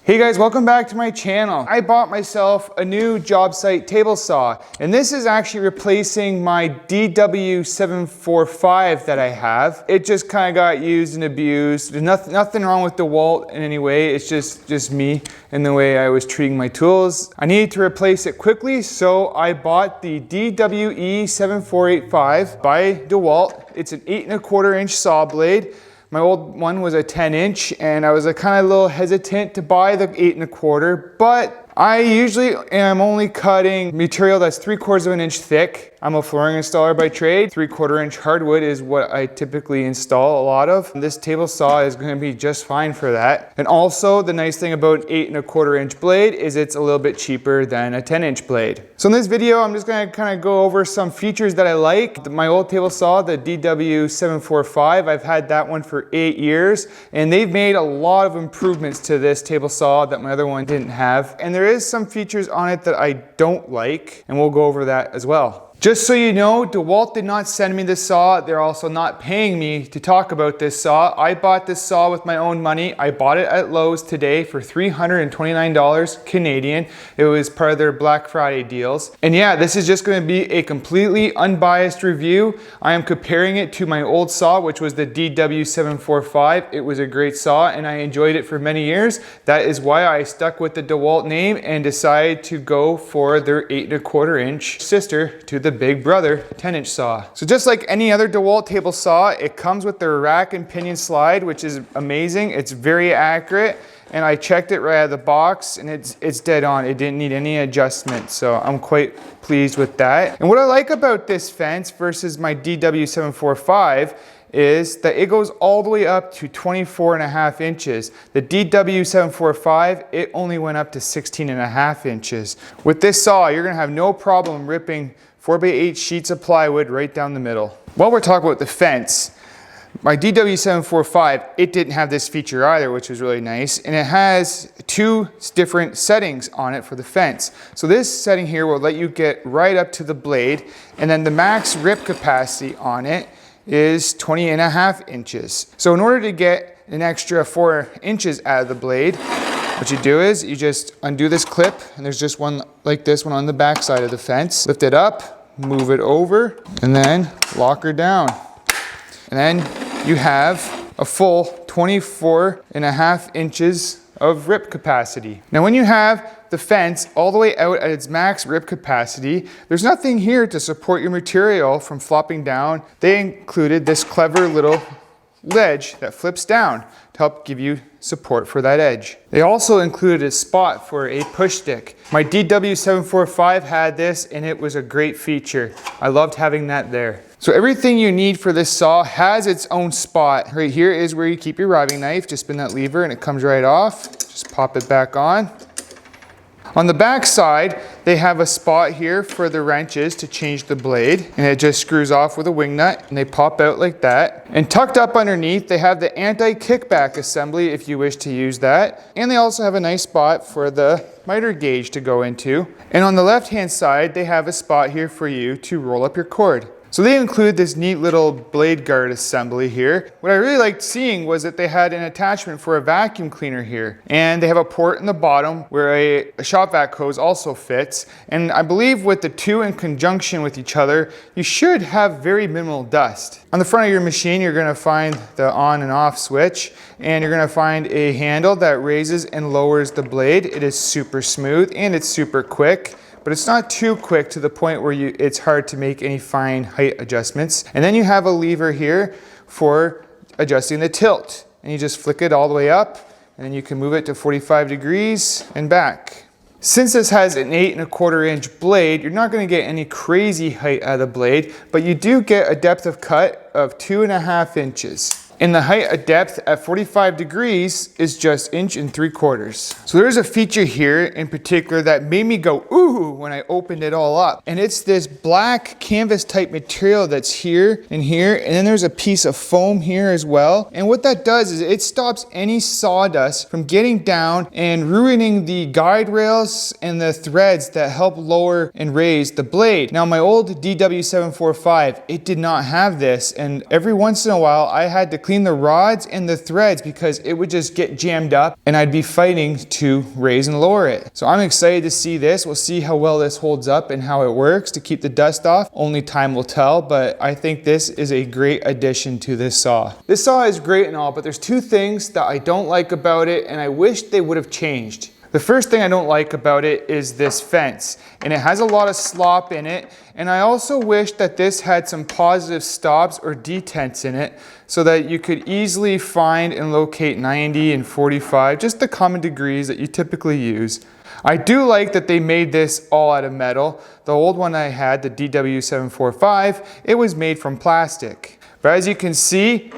Hey guys, welcome back to my channel. I bought myself a new job site table saw, and this is actually replacing my DWE7485 that I have. It just kind of got used and abused. There's nothing wrong with DeWalt in any way. It's just me and the way I was treating my tools. I needed to replace it quickly, so I bought the DWE7485 by DeWalt. It's an 8 1/4 inch saw blade. My old one was a 10-inch, and I was kind of a little hesitant to buy the 8 1/4, but I usually am only cutting material that's 3/4 of an inch thick. I'm a flooring installer by trade. 3/4 inch hardwood is what I typically install a lot of. This table saw is going to be just fine for that. And also the nice thing about an 8 1/4 inch blade is it's a little bit cheaper than a 10-inch blade. So in this video, I'm just going to kind of go over some features that I like. My old table saw, the DWE7485, I've had that one for 8 years, and they've made a lot of improvements to this table saw that my other one didn't have. And there is some features on it that I don't like, and we'll go over that as well. Just so you know, DeWalt did not send me this saw. They're also not paying me to talk about this saw. I bought this saw with my own money. I bought it at Lowe's today for $329 Canadian. It was part of their Black Friday deals. And yeah, this is just going to be a completely unbiased review. I am comparing it to my old saw, which was the DW745. It was a great saw and I enjoyed it for many years. That is why I stuck with the DeWalt name and decided to go for their 8 1/4 inch sister to the big brother 10-inch saw. So just like any other DeWalt table saw, it comes with the rack and pinion slide, which is amazing. It's very accurate, and I checked it right out of the box and it's dead on. It didn't need any adjustment, so I'm quite pleased with that. And what I like about this fence versus my DW745 is that it goes all the way up to 24.5 inches. The DW745, it only went up to 16.5 inches. With this saw, you're gonna have no problem ripping 4x8 sheets of plywood right down the middle. While we're talking about the fence, my DW745, it didn't have this feature either, which was really nice. And it has 2 different settings on it for the fence. So this setting here will let you get right up to the blade, and then the max rip capacity on it is 20.5 inches. So in order to get an extra 4 inches out of the blade, what you do is you just undo this clip, and there's just one like this one on the back side of the fence. Lift it up, move it over, and then lock her down. And then you have a full 24.5 inches of rip capacity. Now when you have the fence all the way out at its max rip capacity, there's nothing here to support your material from flopping down. They included this clever little ledge that flips down to help give you support for that edge. They also included a spot for a push stick. My DW745 had this, and it was a great feature. I loved having that there. So everything you need for this saw has its own spot. Right here is where you keep your riving knife. Just spin that lever and it comes right off. Just pop it back on. On the back side, they have a spot here for the wrenches to change the blade, and it just screws off with a wing nut, and they pop out like that. And tucked up underneath, they have the anti-kickback assembly if you wish to use that. And they also have a nice spot for the miter gauge to go into. And on the left-hand side, they have a spot here for you to roll up your cord. So they include this neat little blade guard assembly here. What I really liked seeing was that they had an attachment for a vacuum cleaner here. And they have a port in the bottom where a shop vac hose also fits. And I believe with the two in conjunction with each other, you should have very minimal dust. On the front of your machine, you're gonna find the on and off switch, and you're gonna find a handle that raises and lowers the blade. It is super smooth and it's super quick. But it's not too quick to the point where it's hard to make any fine height adjustments. And then you have a lever here for adjusting the tilt. And you just flick it all the way up, and then you can move it to 45 degrees and back. Since this has an 8 1/4 inch blade, you're not gonna get any crazy height out of the blade, but you do get a depth of cut of 2.5 inches. And the height of depth at 45 degrees is just 1.75 inches. So there's a feature here in particular that made me go ooh when I opened it all up. And it's this black canvas type material that's here and here. And then there's a piece of foam here as well. And what that does is it stops any sawdust from getting down and ruining the guide rails and the threads that help lower and raise the blade. Now my old DW745, it did not have this. And every once in a while I had to clean clean the rods and the threads because it would just get jammed up and I'd be fighting to raise and lower it. So I'm excited to see this. We'll see how well this holds up and how it works to keep the dust off. Only time will tell, but I think this is a great addition to this saw. This saw is great and all, but there's two things that I don't like about it and I wish they would have changed. The first thing I don't like about it is this fence, and it has a lot of slop in it, and I also wish that this had some positive stops or detents in it so that you could easily find and locate 90 and 45, just the common degrees that you typically use. I do like that they made this all out of metal. The old one I had, the DWE7485, it was made from plastic. But as you can see,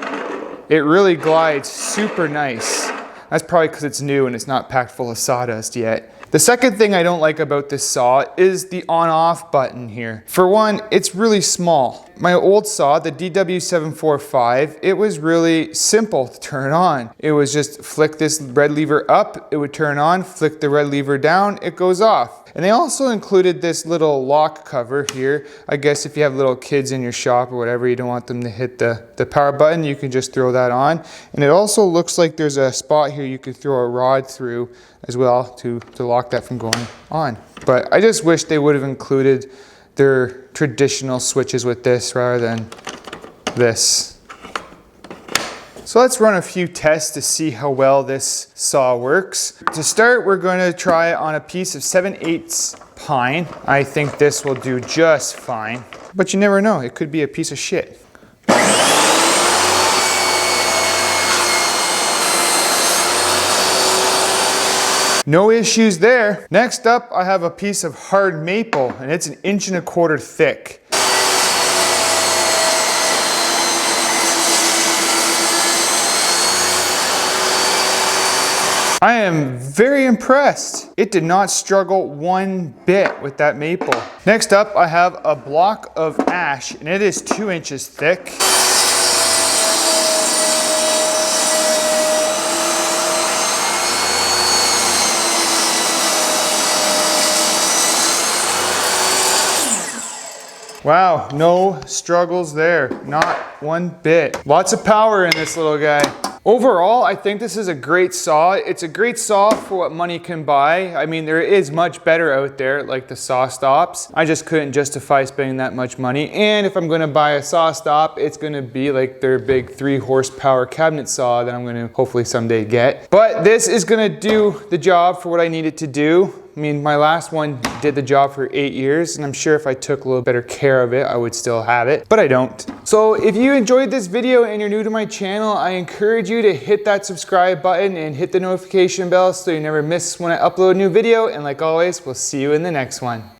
it really glides super nice. That's probably because it's new and it's not packed full of sawdust yet. The second thing I don't like about this saw is the on-off button here. For one, it's really small. My old saw, the DW745, it was really simple to turn on. It was just flick this red lever up, it would turn on, flick the red lever down, it goes off. And they also included this little lock cover here. I guess if you have little kids in your shop or whatever, you don't want them to hit the power button, you can just throw that on. And it also looks like there's a spot here you could throw a rod through as well to lock that from going on. But I just wish they would have included their traditional switches with this rather than this. So let's run a few tests to see how well this saw works. To start, we're going to try it on a piece of 7/8 pine. I think this will do just fine, but you never know, it could be a piece of shit. No issues there. Next up, I have a piece of hard maple, and it's 1.25 inches thick. I am very impressed. It did not struggle one bit with that maple. Next up, I have a block of ash, and it is 2 inches thick. Wow, no struggles there, not one bit. Lots of power in this little guy. Overall, I think this is a great saw. It's a great saw for what money can buy. I mean, there is much better out there, like the saw stops. I just couldn't justify spending that much money. And if I'm gonna buy a saw stop, it's gonna be like their big 3 horsepower cabinet saw that I'm gonna hopefully someday get. But this is gonna do the job for what I need it to do. I mean, my last one did the job for 8 years, and I'm sure if I took a little better care of it, I would still have it, but I don't. So if you enjoyed this video and you're new to my channel, I encourage you to hit that subscribe button and hit the notification bell so you never miss when I upload a new video. And like always, we'll see you in the next one.